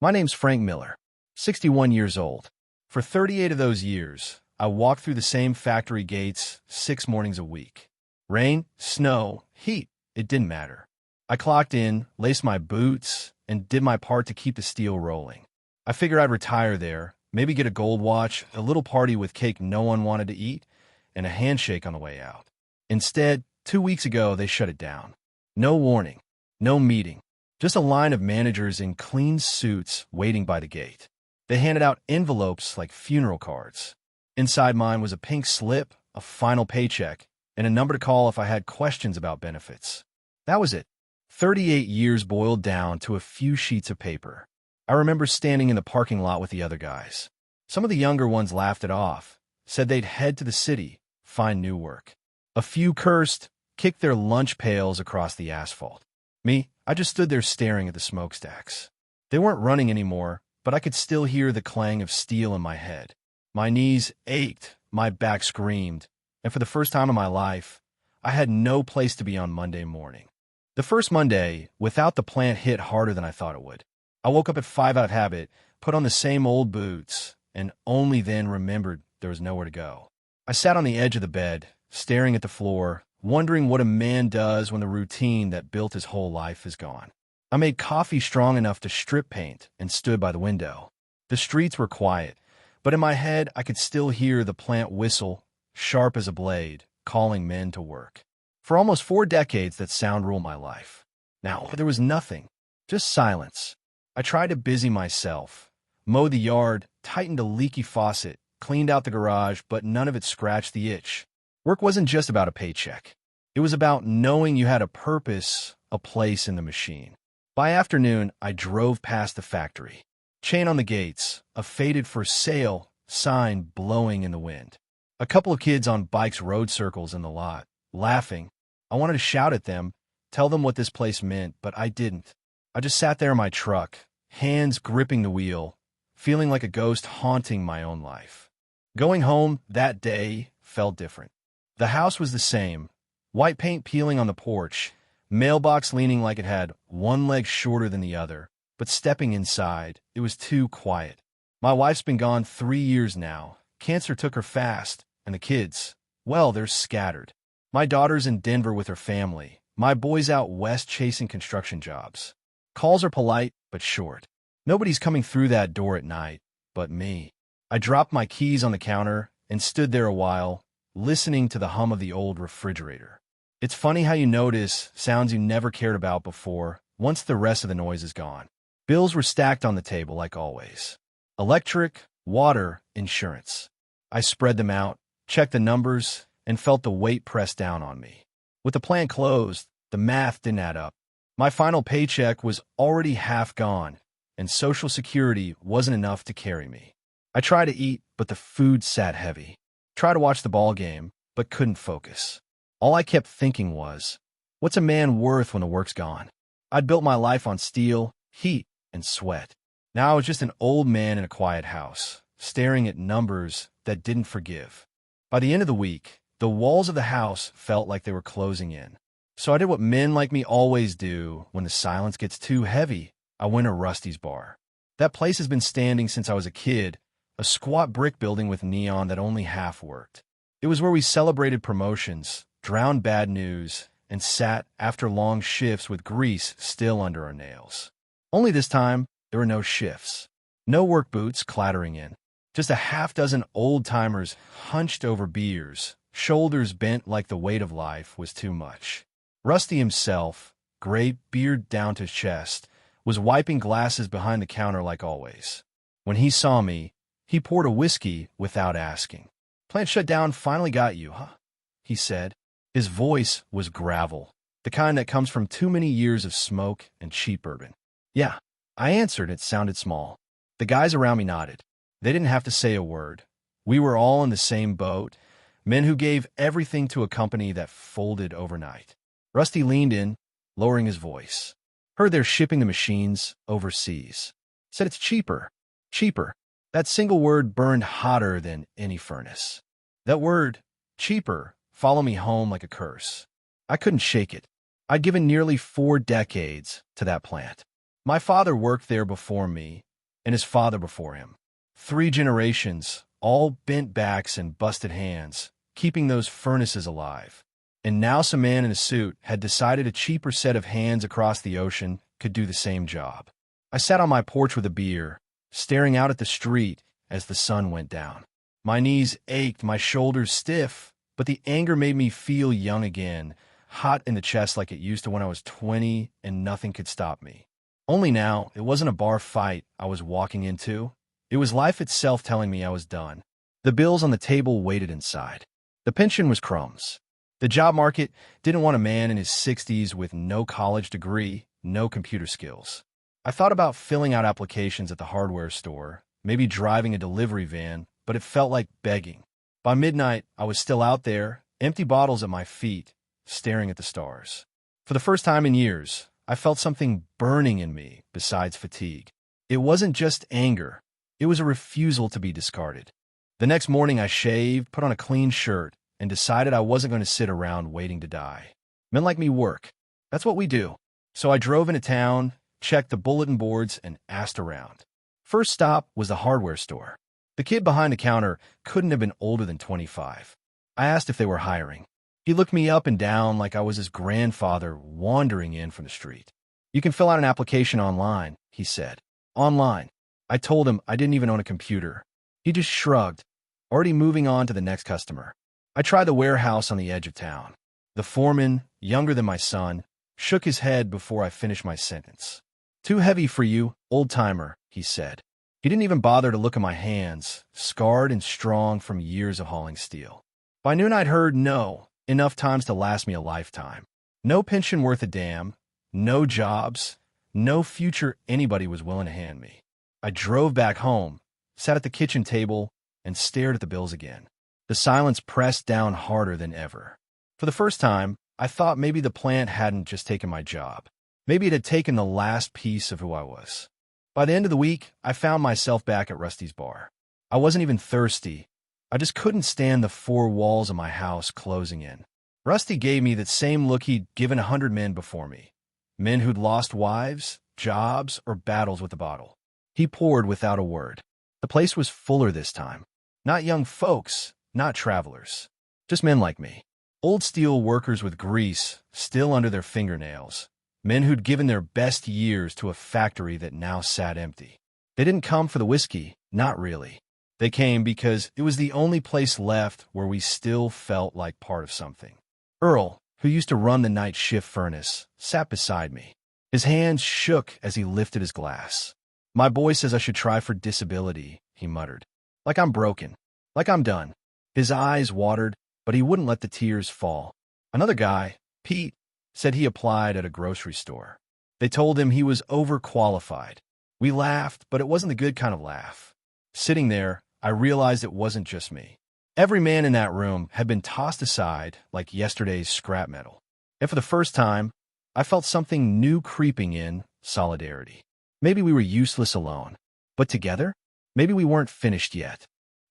My name's Frank Miller, 61 years old. For 38 of those years, I walked through the same factory gates 6 mornings a week. Rain, snow, heat, it didn't matter. I clocked in, laced my boots, and did my part to keep the steel rolling. I figured I'd retire there, maybe get a gold watch, a little party with cake no one wanted to eat, and a handshake on the way out. Instead, 2 weeks ago, they shut it down. No warning, no meeting, just a line of managers in clean suits waiting by the gate. They handed out envelopes like funeral cards. Inside mine was a pink slip, a final paycheck, and a number to call if I had questions about benefits. That was it. 38 years boiled down to a few sheets of paper. I remember standing in the parking lot with the other guys. Some of the younger ones laughed it off, said they'd head to the city, find new work. A few cursed, kicked their lunch pails across the asphalt. Me, I just stood there staring at the smokestacks. They weren't running anymore, but I could still hear the clang of steel in my head. My knees ached, my back screamed, and for the first time in my life, I had no place to be on Monday morning. The first Monday, without the plant, hit harder than I thought it would. I woke up at 5 out of habit, put on the same old boots, and only then remembered there was nowhere to go. I sat on the edge of the bed, staring at the floor, wondering what a man does when the routine that built his whole life is gone. I made coffee strong enough to strip paint and stood by the window. The streets were quiet, but in my head I could still hear the plant whistle, sharp as a blade, calling men to work. For almost 4 decades, that sound ruled my life. Now, there was nothing, just silence. I tried to busy myself, mowed the yard, tightened a leaky faucet, cleaned out the garage, but none of it scratched the itch. Work wasn't just about a paycheck. It was about knowing you had a purpose, a place in the machine. By afternoon, I drove past the factory. Chain on the gates, a faded for sale sign blowing in the wind. A couple of kids on bikes rode circles in the lot, laughing. I wanted to shout at them, tell them what this place meant, but I didn't. I just sat there in my truck, hands gripping the wheel, feeling like a ghost haunting my own life. Going home that day felt different. The house was the same, white paint peeling on the porch, mailbox leaning like it had one leg shorter than the other, but stepping inside, it was too quiet. My wife's been gone 3 years now. Cancer took her fast, and the kids, well, they're scattered. My daughter's in Denver with her family. My boy's out west chasing construction jobs. Calls are polite, but short. Nobody's coming through that door at night, but me. I dropped my keys on the counter and stood there a while, listening to the hum of the old refrigerator. It's funny how you notice sounds you never cared about before once the rest of the noise is gone. Bills were stacked on the table like always. Electric, water, insurance. I spread them out, checked the numbers, and felt the weight press down on me. With the plant closed, the math didn't add up. My final paycheck was already half gone, and Social Security wasn't enough to carry me. I tried to eat, but the food sat heavy. Tried to watch the ball game, but couldn't focus. All I kept thinking was, what's a man worth when the work's gone? I'd built my life on steel, heat, and sweat. Now I was just an old man in a quiet house, staring at numbers that didn't forgive. By the end of the week, the walls of the house felt like they were closing in. So I did what men like me always do when the silence gets too heavy. I went to Rusty's bar. That place has been standing since I was a kid, a squat brick building with neon that only half worked. It was where we celebrated promotions, drowned bad news, and sat after long shifts with grease still under our nails. Only this time, there were no shifts. No work boots clattering in. Just a half-dozen old-timers hunched over beers, shoulders bent like the weight of life was too much. Rusty himself, gray beard down to his chest, was wiping glasses behind the counter like always. When he saw me, he poured a whiskey without asking. "Plant shutdown finally got you, huh?" he said. His voice was gravel, the kind that comes from too many years of smoke and cheap bourbon. "Yeah," I answered. It sounded small. The guys around me nodded. They didn't have to say a word. We were all in the same boat, men who gave everything to a company that folded overnight. Rusty leaned in, lowering his voice. "Heard they're shipping the machines overseas. Said it's cheaper. Cheaper." That single word burned hotter than any furnace. That word, cheaper, followed me home like a curse. I couldn't shake it. I'd given nearly 4 decades to that plant. My father worked there before me, and his father before him. 3 generations, all bent backs and busted hands, keeping those furnaces alive. And now some man in a suit had decided a cheaper set of hands across the ocean could do the same job. I sat on my porch with a beer, staring out at the street as the sun went down. My knees ached, my shoulders stiff, but the anger made me feel young again, hot in the chest like it used to when I was 20 and nothing could stop me. Only now, it wasn't a bar fight I was walking into. It was life itself telling me I was done. The bills on the table waited inside. The pension was crumbs. The job market didn't want a man in his 60s with no college degree, no computer skills. I thought about filling out applications at the hardware store, maybe driving a delivery van, but it felt like begging. By midnight, I was still out there, empty bottles at my feet, staring at the stars. For the first time in years, I felt something burning in me besides fatigue. It wasn't just anger. It was a refusal to be discarded. The next morning I shaved, put on a clean shirt, and decided I wasn't going to sit around waiting to die. Men like me work. That's what we do. So I drove into town, checked the bulletin boards, and asked around. First stop was the hardware store. The kid behind the counter couldn't have been older than 25. I asked if they were hiring. He looked me up and down like I was his grandfather wandering in from the street. You can fill out an application online, he said. Online. I told him I didn't even own a computer. He just shrugged, already moving on to the next customer. I tried the warehouse on the edge of town. The foreman, younger than my son, shook his head before I finished my sentence. Too heavy for you, old-timer, he said. He didn't even bother to look at my hands, scarred and strong from years of hauling steel. By noon I'd heard no, enough times to last me a lifetime. No pension worth a damn, no jobs, no future anybody was willing to hand me. I drove back home, sat at the kitchen table, and stared at the bills again. The silence pressed down harder than ever. For the first time, I thought maybe the plant hadn't just taken my job. Maybe it had taken the last piece of who I was. By the end of the week, I found myself back at Rusty's bar. I wasn't even thirsty. I just couldn't stand the 4 walls of my house closing in. Rusty gave me that same look he'd given 100 men before me. Men who'd lost wives, jobs, or battles with the bottle. He poured without a word. The place was fuller this time. Not young folks, not travelers. Just men like me. Old steel workers with grease still under their fingernails. Men who'd given their best years to a factory that now sat empty. They didn't come for the whiskey, not really. They came because it was the only place left where we still felt like part of something. Earl, who used to run the night shift furnace, sat beside me. His hands shook as he lifted his glass. My boy says I should try for disability, he muttered. Like I'm broken. Like I'm done. His eyes watered, but he wouldn't let the tears fall. Another guy, Pete, said he applied at a grocery store. They told him he was overqualified. We laughed, but it wasn't the good kind of laugh. Sitting there, I realized it wasn't just me. Every man in that room had been tossed aside like yesterday's scrap metal. And for the first time, I felt something new creeping in, solidarity. Maybe we were useless alone, but together, maybe we weren't finished yet.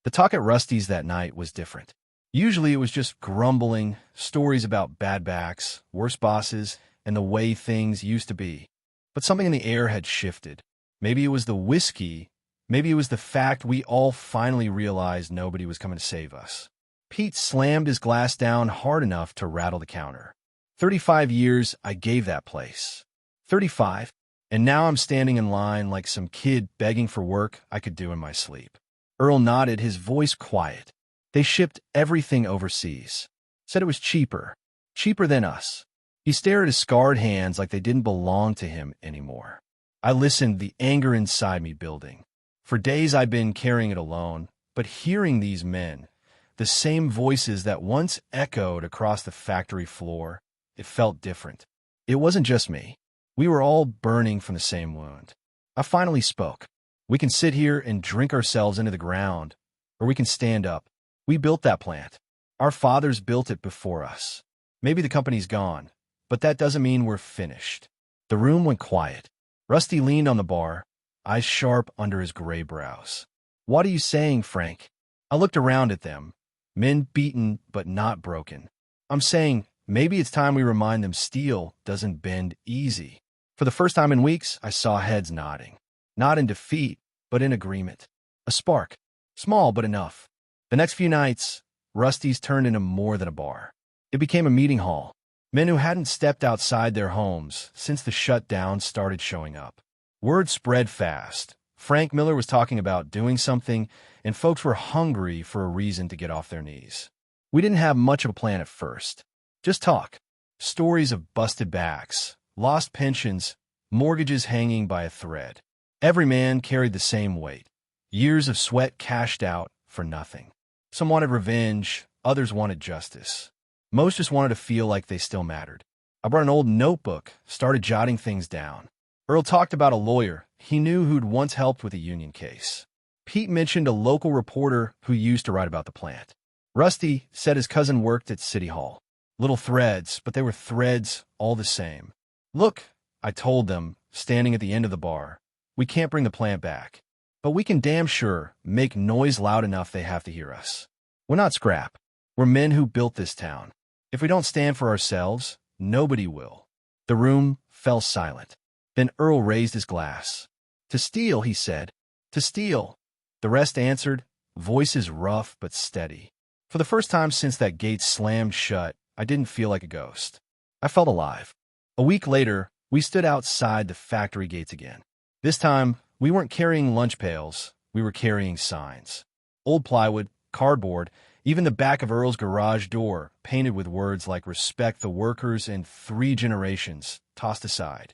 The talk at Rusty's that night was different. Usually it was just grumbling, stories about bad backs, worse bosses, and the way things used to be. But something in the air had shifted. Maybe it was the whiskey. Maybe it was the fact we all finally realized nobody was coming to save us. Pete slammed his glass down hard enough to rattle the counter. 35 years I gave that place. 35, and now I'm standing in line like some kid begging for work I could do in my sleep. Earl nodded, his voice quiet. They shipped everything overseas. Said it was cheaper. Cheaper than us. He stared at his scarred hands like they didn't belong to him anymore. I listened, the anger inside me building. For days I'd been carrying it alone, but hearing these men, the same voices that once echoed across the factory floor, it felt different. It wasn't just me. We were all burning from the same wound. I finally spoke. We can sit here and drink ourselves into the ground, or we can stand up. We built that plant. Our fathers built it before us. Maybe the company's gone, but that doesn't mean we're finished. The room went quiet. Rusty leaned on the bar, eyes sharp under his gray brows. What are you saying, Frank? I looked around at them, men beaten but not broken. I'm saying maybe it's time we remind them steel doesn't bend easy. For the first time in weeks, I saw heads nodding. Not in defeat, but in agreement. A spark. Small, but enough. The next few nights, Rusty's turned into more than a bar. It became a meeting hall. Men who hadn't stepped outside their homes since the shutdown started showing up. Word spread fast. Frank Miller was talking about doing something, and folks were hungry for a reason to get off their knees. We didn't have much of a plan at first. Just talk. Stories of busted backs, lost pensions, mortgages hanging by a thread. Every man carried the same weight. Years of sweat cashed out for nothing. Some wanted revenge, others wanted justice. Most just wanted to feel like they still mattered. I brought an old notebook, started jotting things down. Earl talked about a lawyer he knew who'd once helped with a union case. Pete mentioned a local reporter who used to write about the plant. Rusty said his cousin worked at City Hall. Little threads, but they were threads all the same. Look, I told them, standing at the end of the bar, we can't bring the plant back, but we can damn sure make noise loud enough they have to hear us. We're not scrap. We're men who built this town. If we don't stand for ourselves, nobody will. The room fell silent. Then Earl raised his glass. To steel, he said. To steel. The rest answered, voices rough but steady. For the first time since that gate slammed shut, I didn't feel like a ghost. I felt alive. A week later, we stood outside the factory gates again. This time, we weren't carrying lunch pails. We were carrying signs. Old plywood, cardboard, even the back of Earl's garage door, painted with words like respect the workers and 3 generations, tossed aside.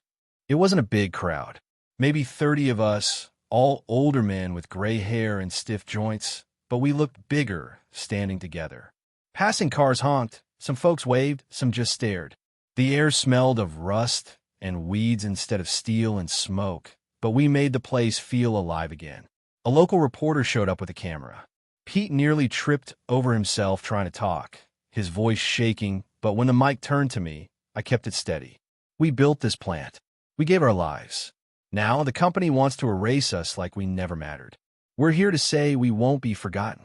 It wasn't a big crowd. Maybe 30 of us, all older men with gray hair and stiff joints, but we looked bigger standing together. Passing cars honked, some folks waved, some just stared. The air smelled of rust and weeds instead of steel and smoke, but we made the place feel alive again. A local reporter showed up with a camera. Pete nearly tripped over himself trying to talk, his voice shaking, but when the mic turned to me, I kept it steady. We built this plant. We gave our lives. Now the company wants to erase us like we never mattered. We're here to say we won't be forgotten.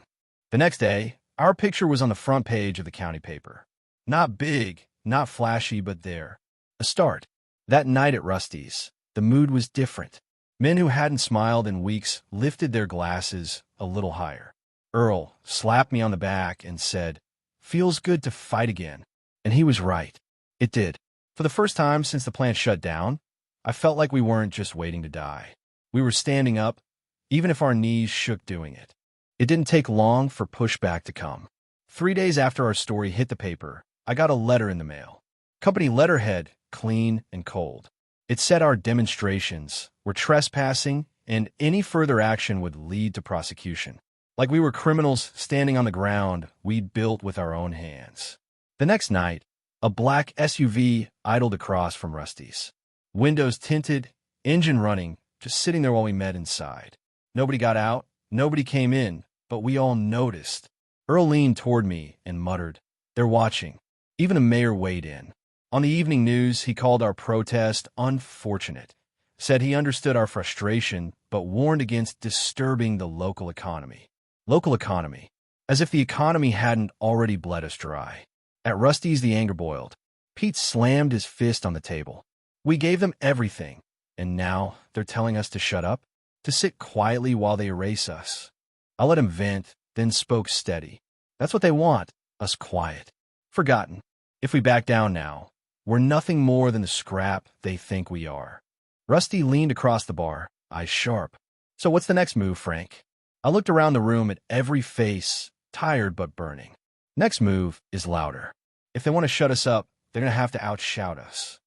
The next day, our picture was on the front page of the county paper. Not big, not flashy, but there. A start. That night at Rusty's, the mood was different. Men who hadn't smiled in weeks lifted their glasses a little higher. Earl slapped me on the back and said, "Feels good to fight again." And he was right. It did. For the first time since the plant shut down, I felt like we weren't just waiting to die. We were standing up, even if our knees shook doing it. It didn't take long for pushback to come. 3 days after our story hit the paper, I got a letter in the mail. Company letterhead, clean and cold. It said our demonstrations were trespassing and any further action would lead to prosecution. Like we were criminals standing on the ground we'd built with our own hands. The next night, a black SUV idled across from Rusty's. Windows tinted, engine running, just sitting there while we met inside. Nobody got out, nobody came in, but we all noticed. Earl leaned toward me and muttered, "They're watching." Even the mayor weighed in. On the evening news, he called our protest unfortunate, said he understood our frustration, but warned against disturbing the local economy. Local economy. As if the economy hadn't already bled us dry. At Rusty's, the anger boiled. Pete slammed his fist on the table. We gave them everything, and now they're telling us to shut up, to sit quietly while they erase us. I let him vent, then spoke steady. That's what they want, us quiet. Forgotten. If we back down now, we're nothing more than the scrap they think we are. Rusty leaned across the bar, eyes sharp. So what's the next move, Frank? I looked around the room at every face, tired but burning. Next move is louder. If they want to shut us up, they're going to have to outshout us.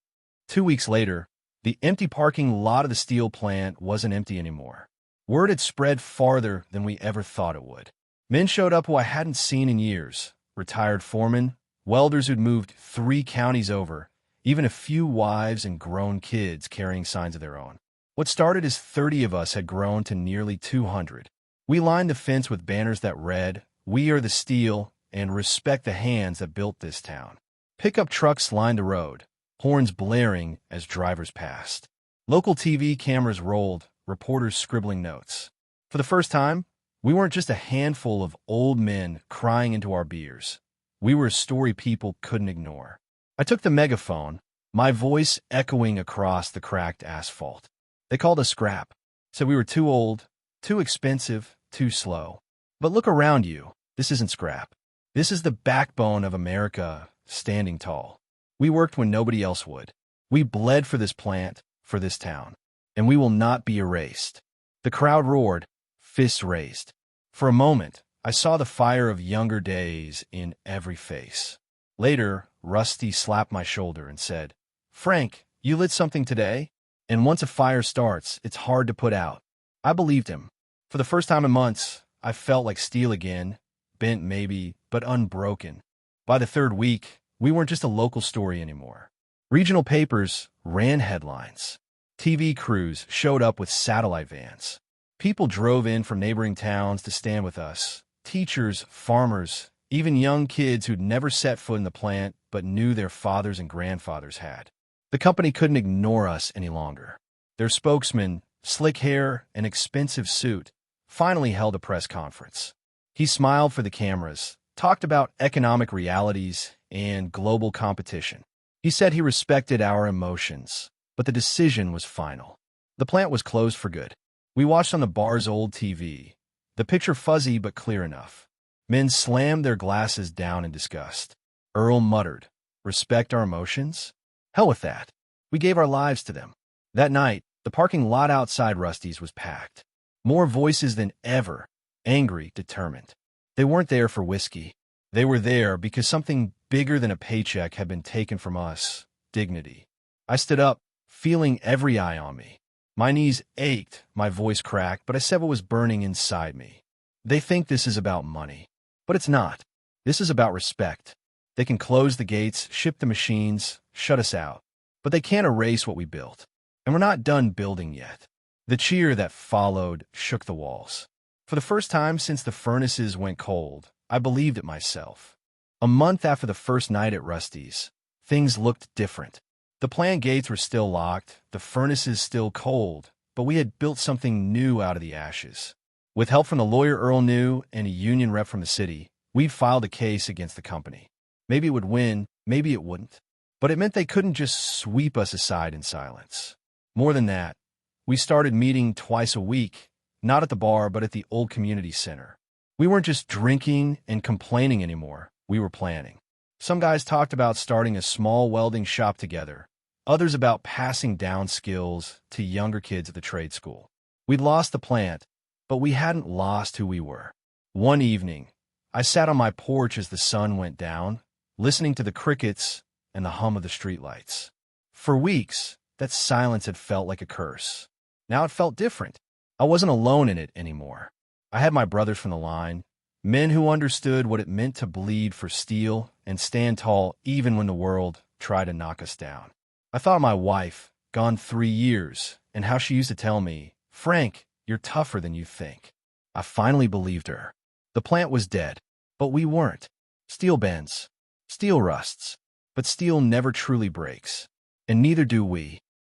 2 weeks later, the empty parking lot of the steel plant wasn't empty anymore. Word had spread farther than we ever thought it would. Men showed up who I hadn't seen in years. Retired foremen, welders who'd moved 3 counties over, even a few wives and grown kids carrying signs of their own. What started as 30 of us had grown to nearly 200. We lined the fence with banners that read, "We are the steel," and "Respect the hands that built this town." Pickup trucks lined the road, horns blaring as drivers passed. Local TV cameras rolled, reporters scribbling notes. For the first time, we weren't just a handful of old men crying into our beers. We were a story people couldn't ignore. I took the megaphone, my voice echoing across the cracked asphalt. They called us scrap, said we were too old, Too expensive, too slow. But look around you. This isn't scrap. This is the backbone of America standing tall. We worked when nobody else would. We bled for this plant, for this town. And we will not be erased. The crowd roared, fists raised. For a moment, I saw the fire of younger days in every face. Later, Rusty slapped my shoulder and said, "Frank, you lit something today? And once a fire starts, it's hard to put out." I believed him. For the first time in months, I felt like steel again, bent maybe, but unbroken. By the third week, we weren't just a local story anymore. Regional papers ran headlines. TV crews showed up with satellite vans. People drove in from neighboring towns to stand with us. Teachers, farmers, even young kids who'd never set foot in the plant but knew their fathers and grandfathers had. The company couldn't ignore us any longer. Their spokesman, slick hair and expensive suit, finally held a press conference. He smiled for the cameras, talked about economic realities and global competition. He said he respected our emotions, but the decision was final. The plant was closed for good. We watched on the bar's old TV, the picture fuzzy but clear enough. Men slammed their glasses down in disgust. Earl muttered, "Respect our emotions? Hell with that." We gave our lives to them. That night, the parking lot outside Rusty's was packed. More voices than ever, angry, determined. They weren't there for whiskey. They were there because something bigger than a paycheck had been taken from us, dignity. I stood up, feeling every eye on me. My knees ached, my voice cracked, but I said what was burning inside me. They think this is about money, but it's not. This is about respect. They can close the gates, ship the machines, shut us out, but they can't erase what we built. And we're not done building yet. The cheer that followed shook the walls. For the first time since the furnaces went cold, I believed it myself. A month after the first night at Rusty's, things looked different. The plant gates were still locked, the furnaces still cold, but we had built something new out of the ashes. With help from the lawyer Earl knew and a union rep from the city, we'd filed a case against the company. Maybe it would win, maybe it wouldn't. But it meant they couldn't just sweep us aside in silence. More than that, we started meeting twice a week, not at the bar but at the old community center. We weren't just drinking and complaining anymore, we were planning. Some guys talked about starting a small welding shop together, others about passing down skills to younger kids at the trade school. We'd lost the plant, but we hadn't lost who we were. One evening, I sat on my porch as the sun went down, listening to the crickets and the hum of the streetlights. For weeks, that silence had felt like a curse. Now it felt different. I wasn't alone in it anymore. I had my brothers from the line, men who understood what it meant to bleed for steel and stand tall even when the world tried to knock us down. I thought of my wife, gone 3 years, and how she used to tell me, "Frank, you're tougher than you think." I finally believed her. The plant was dead, but we weren't. Steel bends, steel rusts, but steel never truly breaks, and neither do we.